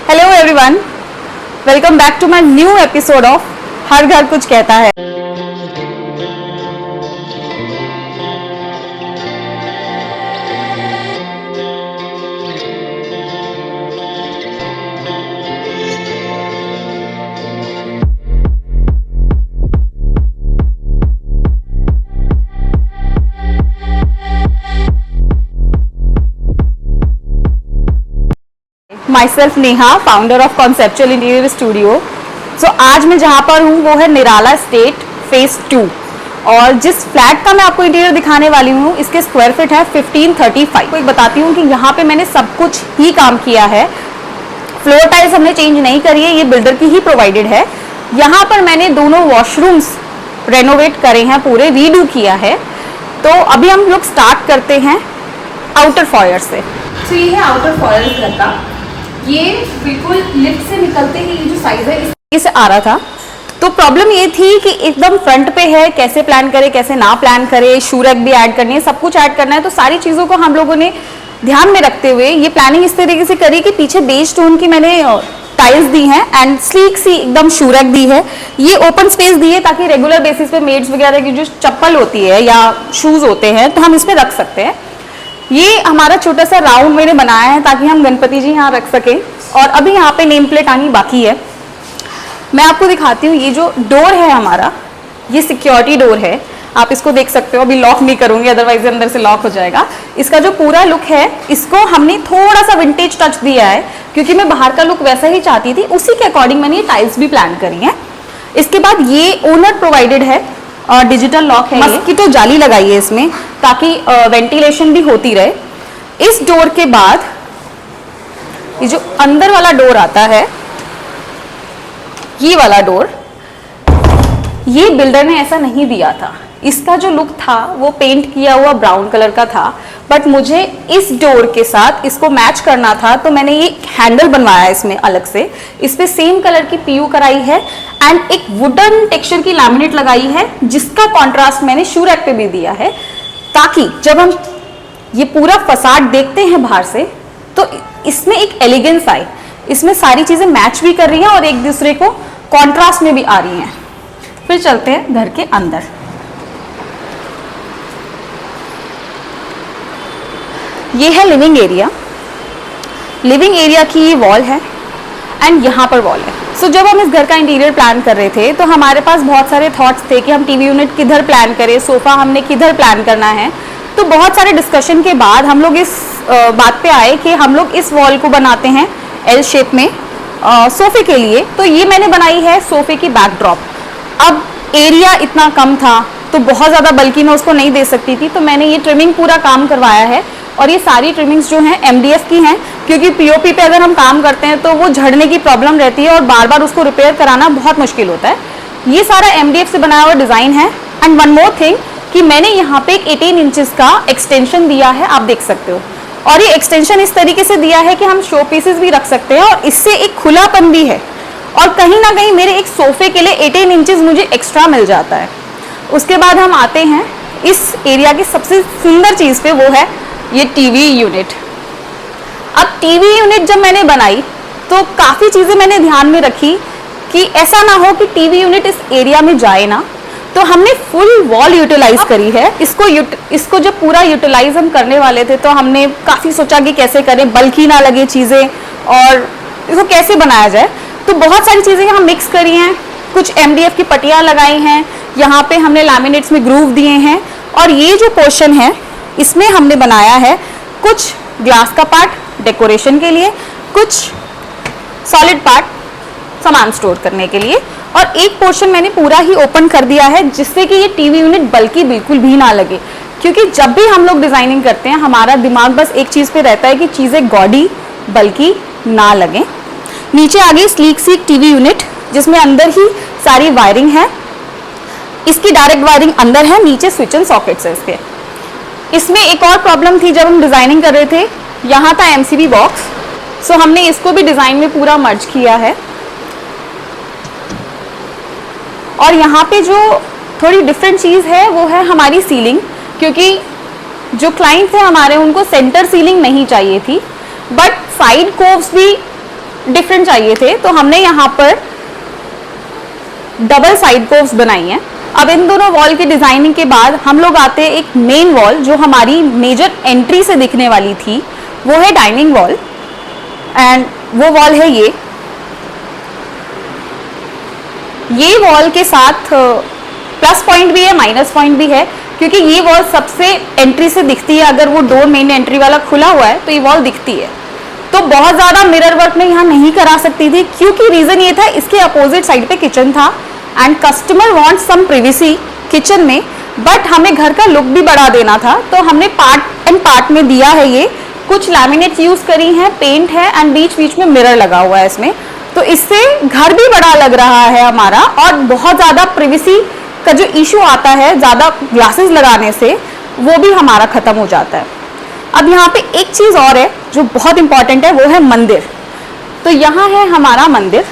Hello everyone, welcome back to my new episode of हर घर कुछ कहता है। Myself Neha, founder of conceptual interior studio. So आज मैं जहाँ पर हूँ वो है निराला स्टेट फेज 2 और जिस फ्लैट का मैं आपको इंटीरियर दिखाने वाली हूँ इसके स्क्वायर फीट है 1535। तो एक बताती हूँ कि यहाँ पे मैंने सब कुछ ही काम किया है। फ्लोर टाइल्स हमने चेंज नहीं करी है, ये बिल्डर की ही प्रोवाइडेड है। यहाँ पर मैंने दोनों वॉशरूम्स रेनोवेट करे हैं, पूरे रीडू किया है। तो अभी हम लोग स्टार्ट करते हैं आउटर फॉयर से। तो ये है आउटर फॉयर घर का। ये बिल्कुल लिफ्ट से निकलते ही ये जो साइज है इससे आ रहा था। तो प्रॉब्लम ये थी कि एकदम फ्रंट पे है, कैसे प्लान करे कैसे ना प्लान करे, शू रैक भी ऐड करनी है, सब कुछ ऐड करना है। तो सारी चीज़ों को हम लोगों ने ध्यान में रखते हुए ये प्लानिंग इस तरीके से करी कि पीछे बेज टोन की मैंने टाइल्स दी हैं एंड स्लीक सी एकदम शू रैक दी है। ये ओपन स्पेस दी है ताकि रेगुलर बेसिस पे मेड्स वगैरह की जो चप्पल होती है या शूज़ होते हैं तो हम इसमें रख सकते हैं। ये हमारा छोटा सा राउंड मैंने बनाया है ताकि हम गणपति जी यहाँ रख सकें। और अभी यहाँ पे नेम प्लेट आनी बाकी है। मैं आपको दिखाती हूँ, ये जो डोर है हमारा, ये सिक्योरिटी डोर है। आप इसको देख सकते हो, अभी लॉक नहीं करूँगी अदरवाइज अंदर से लॉक हो जाएगा। इसका जो पूरा लुक है इसको हमने थोड़ा सा विंटेज टच दिया है क्योंकि मैं बाहर का लुक वैसा ही चाहती थी, उसी के अकॉर्डिंग मैंने ये टाइल्स भी प्लान करी हैं। इसके बाद ये ओनर प्रोवाइडेड है और डिजिटल लॉक है। मस्कीटो जाली लगाई है इसमें ताकि वेंटिलेशन भी होती रहे। इस डोर के बाद ये जो अंदर वाला डोर आता है, ये वाला डोर, ये बिल्डर ने ऐसा नहीं दिया था। इसका जो लुक था वो पेंट किया हुआ ब्राउन कलर का था, बट मुझे इस डोर के साथ इसको मैच करना था तो मैंने ये हैंडल बनवाया इसमें अलग से। इस पे सेम कलर की पीयू कराई है एंड एक वुडन टेक्सचर की लैमिनेट लगाई है जिसका कॉन्ट्रास्ट मैंने शू रैक पे भी दिया है ताकि जब हम ये पूरा फसाड देखते हैं बाहर से तो इसमें एक एलिगेंस आए। इसमें सारी चीजें मैच भी कर रही हैं और एक दूसरे को कॉन्ट्रास्ट में भी आ रही हैं। फिर चलते हैं घर के अंदर। ये है लिविंग एरिया। लिविंग एरिया की ये वॉल है एंड यहाँ पर वॉल है। सो जब हम इस घर का इंटीरियर प्लान कर रहे थे तो हमारे पास बहुत सारे थॉट्स थे कि हम टीवी यूनिट किधर प्लान करें, सोफा हमने किधर प्लान करना है। तो बहुत सारे डिस्कशन के बाद हम लोग इस बात पे आए कि हम लोग इस वॉल को बनाते हैं एल शेप में सोफे के लिए। तो ये मैंने बनाई है सोफे की बैकड्रॉप। अब एरिया इतना कम था तो बहुत ज़्यादा बल्कि मैं उसको नहीं दे सकती थी, तो मैंने ये ट्रिमिंग पूरा काम करवाया है। और ये सारी ट्रिमिंग्स जो हैं MDF की हैं क्योंकि POP पे अगर हम काम करते हैं तो वो झड़ने की प्रॉब्लम रहती है और बार बार उसको रिपेयर कराना बहुत मुश्किल होता है। ये सारा MDF से बनाया हुआ डिज़ाइन है। एंड वन मोर थिंग कि मैंने यहाँ पे एक 18 इंचेस का एक्सटेंशन दिया है, आप देख सकते हो। और ये एक्सटेंशन इस तरीके से दिया है कि हम शो पीसेस भी रख सकते हैं और इससे एक खुलापन भी है और कहीं ना कहीं मेरे एक सोफे के लिए 18 इंचेस मुझे एक्स्ट्रा मिल जाता है। उसके बाद हम आते हैं इस एरिया की सबसे सुंदर चीज़ पे, वो है ये टीवी यूनिट। अब टीवी यूनिट जब मैंने बनाई तो काफ़ी चीज़ें मैंने ध्यान में रखी कि ऐसा ना हो कि टीवी यूनिट इस एरिया में जाए ना, तो हमने फुल वॉल यूटिलाइज करी है। इसको जब पूरा यूटिलाइज हम करने वाले थे तो हमने काफ़ी सोचा कि कैसे करें, बल्कि ना लगे चीज़ें और इसको कैसे बनाया जाए। तो बहुत सारी चीज़ें यहाँ मिक्स करी हैं। कुछ MDF की पट्टियाँ लगाई हैं, यहाँ पे हमने लैमिनेट्स में ग्रूव दिए हैं और ये जो पोर्शन है इसमें हमने बनाया है कुछ ग्लास का पार्ट डेकोरेशन के लिए, कुछ सॉलिड पार्ट सामान स्टोर करने के लिए और एक पोर्शन मैंने पूरा ही ओपन कर दिया है जिससे कि ये टीवी यूनिट बल्कि बिल्कुल भी ना लगे। क्योंकि जब भी हम लोग डिज़ाइनिंग करते हैं हमारा दिमाग बस एक चीज़ पे रहता है कि चीज़ें गॉडी बल्कि ना लगें। नीचे आ गई स्लीक सी टीवी यूनिट जिसमें अंदर ही सारी वायरिंग है। इसकी डायरेक्ट वायरिंग अंदर है, नीचे स्विच एंड सॉकेट्स है इसके। इसमें एक और प्रॉब्लम थी जब हम डिज़ाइनिंग कर रहे थे, यहाँ था MCB बॉक्स। सो हमने इसको भी डिज़ाइन में पूरा मर्ज किया है। और यहाँ पे जो थोड़ी डिफरेंट चीज़ है वो है हमारी सीलिंग, क्योंकि जो क्लाइंट थे हमारे उनको सेंटर सीलिंग नहीं चाहिए थी, बट साइड कोव्स भी डिफरेंट चाहिए थे, तो हमने यहाँ पर डबल साइड कोव्स बनाई हैं। अब इन दोनों वॉल की डिजाइनिंग के बाद हम लोग आते हैं एक मेन वॉल जो हमारी मेजर एंट्री से दिखने वाली थी, वो है डाइनिंग वॉल। एंड वो वॉल है ये वॉल के साथ प्लस पॉइंट भी है, माइनस पॉइंट भी है, क्योंकि ये वॉल सबसे एंट्री से दिखती है। अगर वो डोर मेन एंट्री वाला खुला हुआ है तो ये वॉल दिखती है। तो बहुत ज़्यादा मिरर वर्क में यहाँ नहीं करा सकती थी, क्योंकि रीज़न ये था इसके अपोजिट साइड पे किचन था and customer want some privacy kitchen में, बट हमें घर का लुक भी बढ़ा देना था। तो हमने पार्ट एंड पार्ट में दिया है ये, कुछ लैमिनेट्स यूज़ करी हैं, पेंट है एंड बीच बीच में मिरर लगा हुआ है इसमें। तो इससे घर भी बड़ा लग रहा है हमारा, और बहुत ज़्यादा प्रिवेसी का जो इशू आता है ज़्यादा ग्लासेस लगाने से, वो भी हमारा ख़त्म हो जाता है। अब यहाँ पे एक चीज़ और है जो बहुत इंपॉर्टेंट है, वो है मंदिर। तो यहाँ है हमारा मंदिर।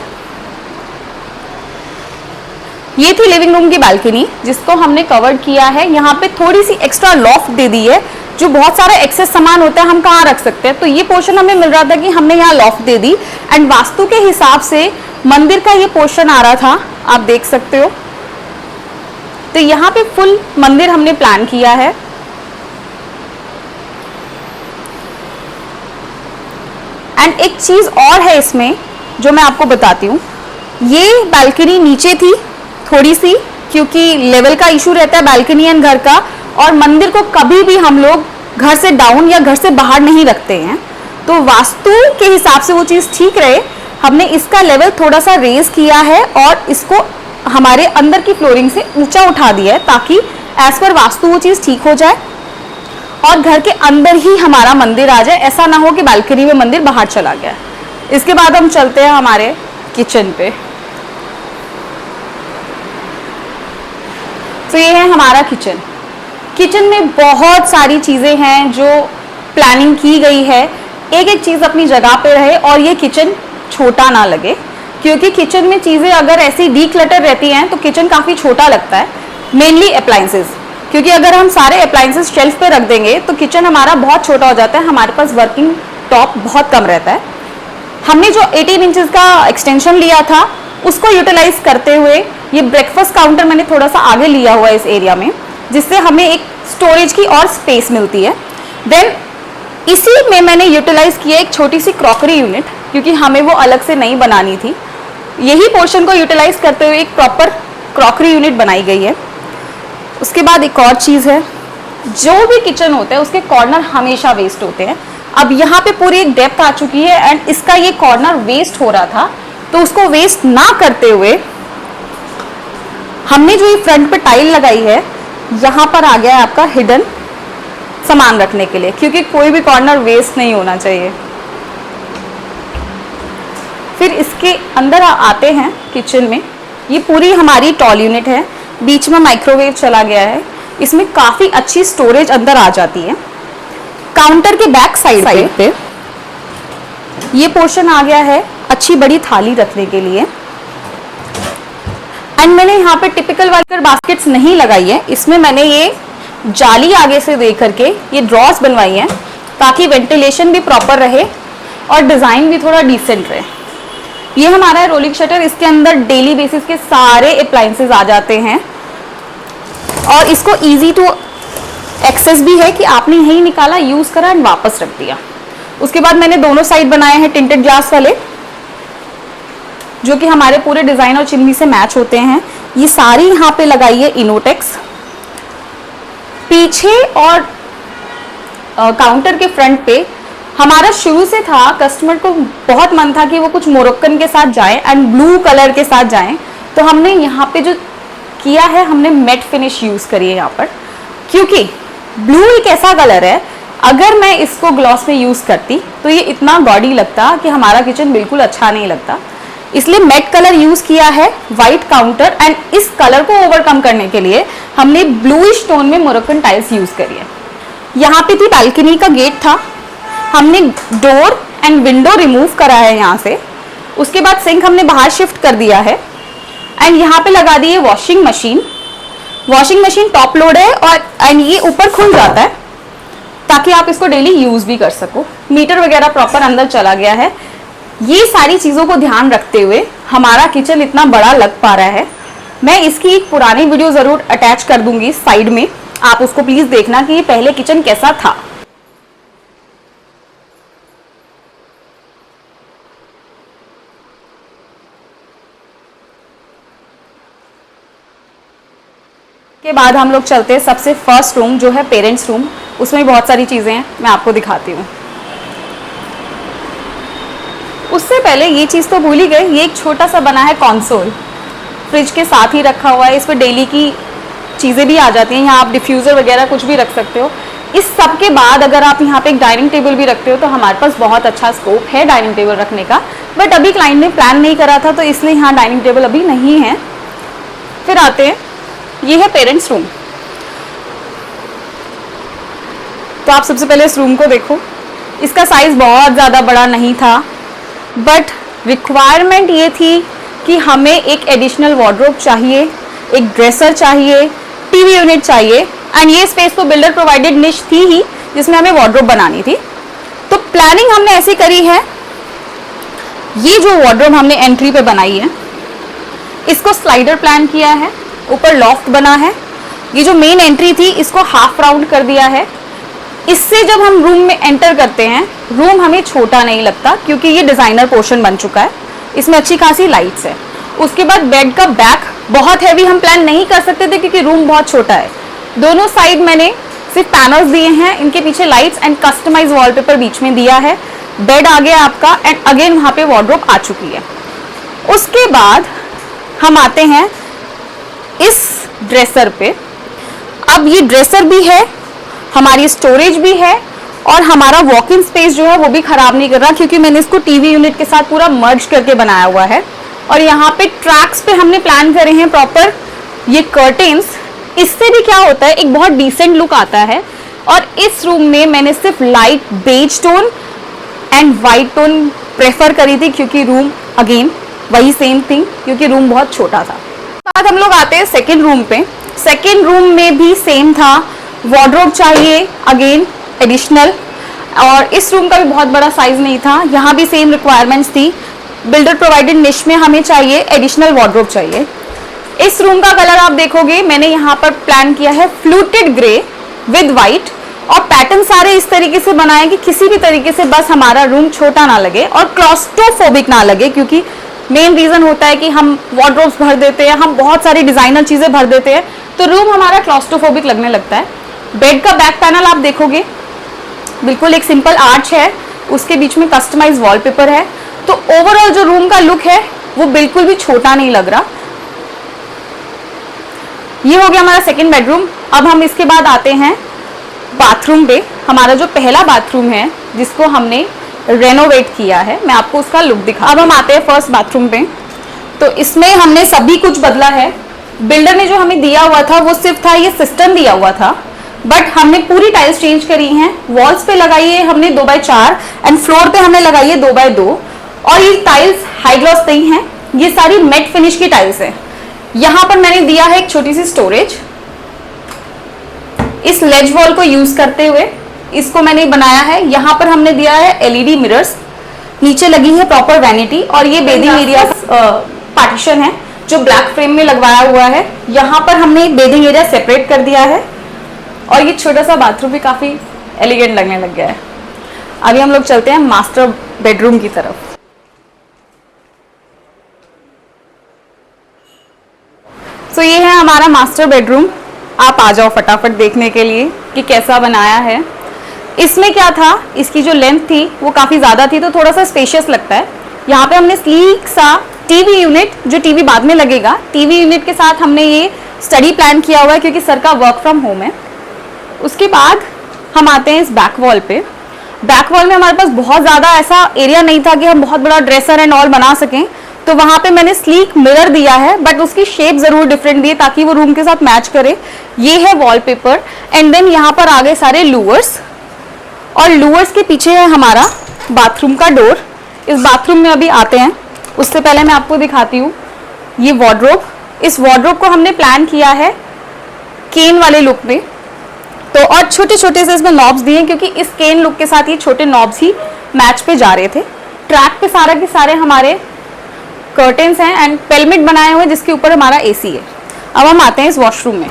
ये थी लिविंग रूम की बालकनी जिसको हमने कवर्ड किया है। यहाँ पे थोड़ी सी एक्स्ट्रा लॉफ्ट दे दी है, जो बहुत सारा एक्सेस सामान होता है हम कहाँ रख सकते हैं, तो ये पोर्शन हमें मिल रहा था कि हमने यहाँ loft they the. And vastu के हिसाब से मंदिर का ये पोर्शन आ रहा था, आप देख सकते हो। तो यहाँ पे फुल मंदिर हमने प्लान किया है। एंड एक चीज और है इसमें जो मैं आपको बताती हूँ, ये बालकनी नीचे थी थोड़ी सी, क्योंकि लेवल का इशू रहता है बालकनी एंड घर का, और मंदिर को कभी भी हम लोग घर से डाउन या घर से बाहर नहीं रखते हैं। तो वास्तु के हिसाब से वो चीज़ ठीक रहे, हमने इसका लेवल थोड़ा सा रेज किया है और इसको हमारे अंदर की फ्लोरिंग से ऊंचा उठा दिया है, ताकि एज पर वास्तु वो चीज़ ठीक हो जाए और घर के अंदर ही हमारा मंदिर आ जाए। ऐसा ना हो कि बालकनी में मंदिर बाहर चला गया। इसके बाद हम चलते हैं हमारे किचन पे। तो ये है हमारा किचन। किचन में बहुत सारी चीज़ें हैं जो प्लानिंग की गई है, एक एक चीज़ अपनी जगह पे रहे और ये किचन छोटा ना लगे, क्योंकि किचन में चीज़ें अगर ऐसी डीक्लटर रहती हैं तो किचन काफ़ी छोटा लगता है। मेनली अप्लाइंसेस, क्योंकि अगर हम सारे अप्लाइंसेस शेल्फ पे रख देंगे तो किचन हमारा बहुत छोटा हो जाता है, हमारे पास वर्किंग टॉप बहुत कम रहता है। हमने जो 18 इंचेस का एक्सटेंशन लिया था उसको यूटिलाइज करते हुए ये ब्रेकफास्ट काउंटर मैंने थोड़ा सा आगे लिया हुआ है इस एरिया में, जिससे हमें एक स्टोरेज की और स्पेस मिलती है। देन इसी में मैंने यूटिलाइज किया एक छोटी सी क्रॉकरी यूनिट, क्योंकि हमें वो अलग से नहीं बनानी थी। यही पोर्शन को यूटिलाइज करते हुए एक प्रॉपर क्रॉकरी यूनिट बनाई गई है। उसके बाद एक और चीज़ है, जो भी किचन होता है उसके कॉर्नर हमेशा वेस्ट होते हैं। अब यहाँ पे पूरी एक डेप्थ आ चुकी है एंड इसका ये कॉर्नर वेस्ट हो रहा था, तो उसको वेस्ट ना करते हुए हमने जो ये फ्रंट पे टाइल लगाई है, यहाँ पर आ गया है आपका हिडन सामान रखने के लिए, क्योंकि कोई भी कॉर्नर वेस्ट नहीं होना चाहिए। फिर इसके अंदर आते हैं किचन में। ये पूरी हमारी टॉल यूनिट है, बीच में माइक्रोवेव चला गया है, इसमें काफ़ी अच्छी स्टोरेज अंदर आ जाती है। काउंटर के बैक साइड पे ये पोर्शन आ गया है अच्छी बड़ी थाली रखने के लिए। एंड मैंने यहाँ पे टिपिकल वर्कर बास्केट्स नहीं लगाई है, इसमें मैंने ये जाली आगे से दे करके ये ड्रॉस बनवाई है, ताकि वेंटिलेशन भी प्रॉपर रहे और डिज़ाइन भी थोड़ा डिसेंट रहे। ये हमारा है रोलिंग शटर, इसके अंदर डेली बेसिस के सारे अप्लायंसेस आ जाते हैं और इसको इजी टू एक्सेस भी है कि आपने यही निकाला, यूज़ करा एंड वापस रख दिया। उसके बाद मैंने दोनों साइड बनाए हैं टिंटेड ग्लास वाले, जो कि हमारे पूरे डिज़ाइन और चिमनी से मैच होते हैं। ये सारी यहाँ पे लगाई है इनोटेक्स। पीछे और काउंटर के फ्रंट पे हमारा शुरू से था, कस्टमर को बहुत मन था कि वो कुछ मोरक्कन के साथ जाएं एंड ब्लू कलर के साथ जाएं, तो हमने यहाँ पे जो किया है, हमने मैट फिनिश यूज़ करी है यहाँ पर, क्योंकि ब्लू एक ऐसा कलर है अगर मैं इसको ग्लॉस में यूज़ करती तो ये इतना गॉडी लगता कि हमारा किचन बिल्कुल अच्छा नहीं लगता। इसलिए मैट कलर यूज़ किया है, वाइट काउंटर, एंड इस कलर को ओवरकम करने के लिए हमने ब्लूइश टोन में मोरक्कन टाइल्स यूज़ करी है। यहाँ पे थी बालकनी का गेट था, हमने डोर एंड विंडो रिमूव करा है यहाँ से। उसके बाद सिंक हमने बाहर शिफ्ट कर दिया है एंड यहाँ पे लगा दी है washing machine. Washing machine top load है और एंड ये ऊपर खुल जाता है ताकि आप इसको डेली यूज़ भी कर सको। मीटर वगैरह प्रॉपर अंदर चला गया है। ये सारी चीज़ों को ध्यान रखते हुए हमारा किचन इतना बड़ा लग पा रहा है। मैं इसकी एक पुरानी वीडियो ज़रूर अटैच कर दूंगी साइड में, आप उसको प्लीज़ देखना कि ये पहले किचन कैसा था। के बाद हम लोग चलते हैं सबसे फर्स्ट रूम जो है पेरेंट्स रूम। उसमें बहुत सारी चीज़ें हैं, मैं आपको दिखाती हूँ। उससे पहले ये चीज़ तो भूल ही गए, ये एक छोटा सा बना है कंसोल, फ्रिज के साथ ही रखा हुआ है। इस पर डेली की चीज़ें भी आ जाती हैं, यहाँ आप डिफ्यूज़र वगैरह कुछ भी रख सकते हो। इस सब के बाद अगर आप यहाँ पे एक डाइनिंग टेबल भी रखते हो तो हमारे पास बहुत अच्छा स्कोप है डाइनिंग टेबल रखने का, बट अभी क्लाइंट ने प्लान नहीं करा था तो इसलिए यहाँ डाइनिंग टेबल अभी नहीं है। फिर आते हैं, ये है पेरेंट्स रूम। तो आप सबसे पहले इस रूम को देखो, इसका साइज़ बहुत ज़्यादा बड़ा नहीं था, बट रिक्वायरमेंट ये थी कि हमें एक एडिशनल वार्डरोब चाहिए, एक ड्रेसर चाहिए, टीवी यूनिट चाहिए, एंड ये स्पेस तो बिल्डर प्रोवाइडेड निश थी ही जिसमें हमें वार्डरोब बनानी थी। तो प्लानिंग हमने ऐसी करी है, ये जो वार्डरोब हमने एंट्री पे बनाई है इसको स्लाइडर प्लान किया है, ऊपर लॉफ्ट बना है। ये जो मेन एंट्री थी इसको हाफ राउंड कर दिया है। इससे जब हम रूम में एंटर करते हैं रूम हमें छोटा नहीं लगता क्योंकि ये डिज़ाइनर पोर्शन बन चुका है, इसमें अच्छी खासी लाइट्स है। उसके बाद बेड का बैक बहुत हैवी हम प्लान नहीं कर सकते थे क्योंकि रूम बहुत छोटा है। दोनों साइड मैंने सिर्फ पैनल्स दिए हैं, इनके पीछे लाइट्स एंड कस्टमाइज वॉलपेपर बीच में दिया है। बेड आ गया आपका एंड अगेन वहाँ पे वार्डरोब आ चुकी है। उसके बाद हम आते हैं इस ड्रेसर पे। अब ये ड्रेसर भी है, हमारी स्टोरेज भी है और हमारा वॉक इन स्पेस जो है वो भी खराब नहीं कर रहा क्योंकि मैंने इसको टीवी यूनिट के साथ पूरा मर्ज करके बनाया हुआ है। और यहाँ पे ट्रैक्स पे हमने प्लान करे हैं प्रॉपर ये कर्टेन्स। इससे भी क्या होता है, एक बहुत डिसेंट लुक आता है। और इस रूम में मैंने सिर्फ light beige tone and white tone prefer करी थी क्योंकि रूम अगेन वही सेम थिंग, क्योंकि रूम बहुत छोटा था। बाद हम लोग आते हैं सेकेंड रूम पे। सेकेंड रूम में भी सेम था, वार्डरोब चाहिए अगेन एडिशनल, और इस रूम का भी बहुत बड़ा साइज नहीं था, यहाँ भी सेम रिक्वायरमेंट्स थी। बिल्डर प्रोवाइडेड निश में हमें चाहिए एडिशनल वार्डरोब चाहिए। इस रूम का कलर आप देखोगे मैंने यहाँ पर प्लान किया है फ्लूटेड ग्रे विद वाइट, और पैटर्न सारे इस तरीके से बनाए कि किसी भी तरीके से बस हमारा रूम छोटा ना लगे और क्लॉस्ट्रोफोबिक ना लगे, क्योंकि मेन रीजन होता है कि हम वार्डरोब्स भर देते हैं, हम बहुत सारी डिजाइनर चीजें भर देते हैं तो रूम हमारा क्लॉस्ट्रोफोबिक लगने लगता है। बेड का बैक पैनल आप देखोगे बिल्कुल एक सिंपल आर्च है, उसके बीच में कस्टमाइज वॉलपेपर है, तो ओवरऑल जो रूम का लुक है वो बिल्कुल भी छोटा नहीं लग रहा। ये हो गया हमारा सेकंड बेडरूम। अब हम इसके बाद आते हैं बाथरूम पे। हमारा जो पहला बाथरूम है जिसको हमने रेनोवेट किया है, मैं आपको उसका लुक दिखा। अब हम आते हैं फर्स्ट बाथरूम पे। तो इसमें हमने सभी कुछ बदला है। बिल्डर ने जो हमें दिया हुआ था वो सिर्फ था ये सिस्टम दिया हुआ था, बट हमने पूरी टाइल्स चेंज करी हैं। वॉल्स पे लगाई है हमने 2x4 एंड फ्लोर पे हमने लगाई है 2x2, और ये टाइल्स हाई ग्लॉस नहीं है, ये सारी मैट फिनिश की टाइल्स है। यहाँ पर मैंने दिया है एक छोटी सी स्टोरेज। इस लेज वॉल को यूज करते हुए इसको मैंने बनाया है। यहाँ पर हमने दिया है एलईडी मिरर्स, नीचे लगी है प्रॉपर वैनिटी, और ये बेदिंग एरिया पार्टीशन है जो ब्लैक फ्रेम में लगवाया हुआ है। यहाँ पर हमने बेदिंग एरिया सेपरेट कर दिया है, और ये छोटा सा बाथरूम भी काफी एलिगेंट लगने लग गया है। अभी हम लोग चलते हैं मास्टर बेडरूम की तरफ। तो ये है हमारा मास्टर बेडरूम। आप आ जाओ फटाफट देखने के लिए कि कैसा बनाया है। इसमें क्या था, इसकी जो लेंथ थी वो काफ़ी ज़्यादा थी तो थोड़ा सा स्पेशियस लगता है। यहाँ पे हमने स्लीक सा टीवी यूनिट, जो टीवी बाद में लगेगा, टीवी यूनिट के साथ हमने ये स्टडी प्लान किया हुआ है क्योंकि सर का वर्क फ्रॉम होम है। उसके बाद हम आते हैं इस बैक वॉल पे। बैक वॉल में हमारे पास बहुत ज़्यादा ऐसा एरिया नहीं था कि हम बहुत बड़ा ड्रेसर एंड ऑल बना सकें, तो वहाँ पे मैंने स्लीक मिरर दिया है, बट उसकी शेप ज़रूर डिफरेंट दी है ताकि वो रूम के साथ मैच करे। ये है वॉलपेपर, एंड देन यहाँ पर आ गए सारे लूवर्स, और लूवर्स के पीछे है हमारा बाथरूम का डोर। इस बाथरूम में अभी आते हैं, उससे पहले मैं आपको दिखाती हूँ ये वार्डरोब। इस वार्डरोब को हमने प्लान किया है केन वाले लुक में, तो और छोटे छोटे से इसमें नॉब्स दिए क्योंकि इस केन लुक के साथ ये छोटे नॉब्स ही मैच पे जा रहे थे। ट्रैक पे सारा के सारे हमारे कर्टेन्स हैं एंड पेलमेट बनाए हुए जिसके ऊपर हमारा एसी है। अब हम आते हैं इस वॉशरूम में।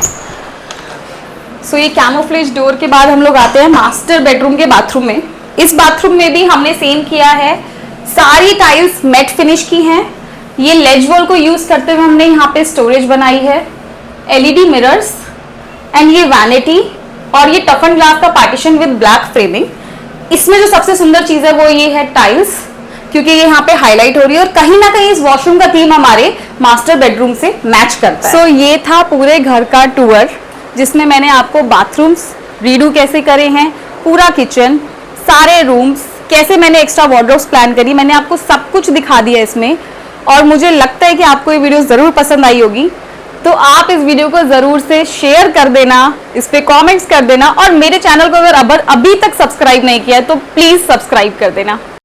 सो ये कैमोफ्लेज डोर के बाद हम लोग आते हैं मास्टर बेडरूम के बाथरूम में। इस बाथरूम में भी हमने सेम किया है, सारी टाइल्स मैट फिनिश की हैं। ये लेज वॉल को यूज करते हुए हमने यहाँ पे स्टोरेज बनाई है, एलईडी मिरर्स एंड ये वैनिटी और ये टफ एंड ग्लास का पार्टीशन विद ब्लैक फ्रेमिंग। इसमें जो सबसे सुंदर चीज है वो ये है टाइल्स, क्योंकि ये यहाँ पे हाईलाइट हो रही है और कहीं ना कहीं इस वॉशरूम का थीम हमारे मास्टर बेडरूम से मैच करता है। सो ये था पूरे घर का टूर जिसमें मैंने आपको बाथरूम्स रीडू कैसे करे हैं, पूरा किचन, सारे रूम्स, कैसे मैंने एक्स्ट्रा वार्डरोब्स प्लान करी, मैंने आपको सब कुछ दिखा दिया इसमें। और मुझे लगता है कि आपको ये वीडियो ज़रूर पसंद आई होगी, तो आप इस वीडियो को ज़रूर से शेयर कर देना, इस पे कमेंट्स कर देना और मेरे चैनल को अगर अभी तक सब्सक्राइब नहीं किया है तो प्लीज़ सब्सक्राइब कर देना।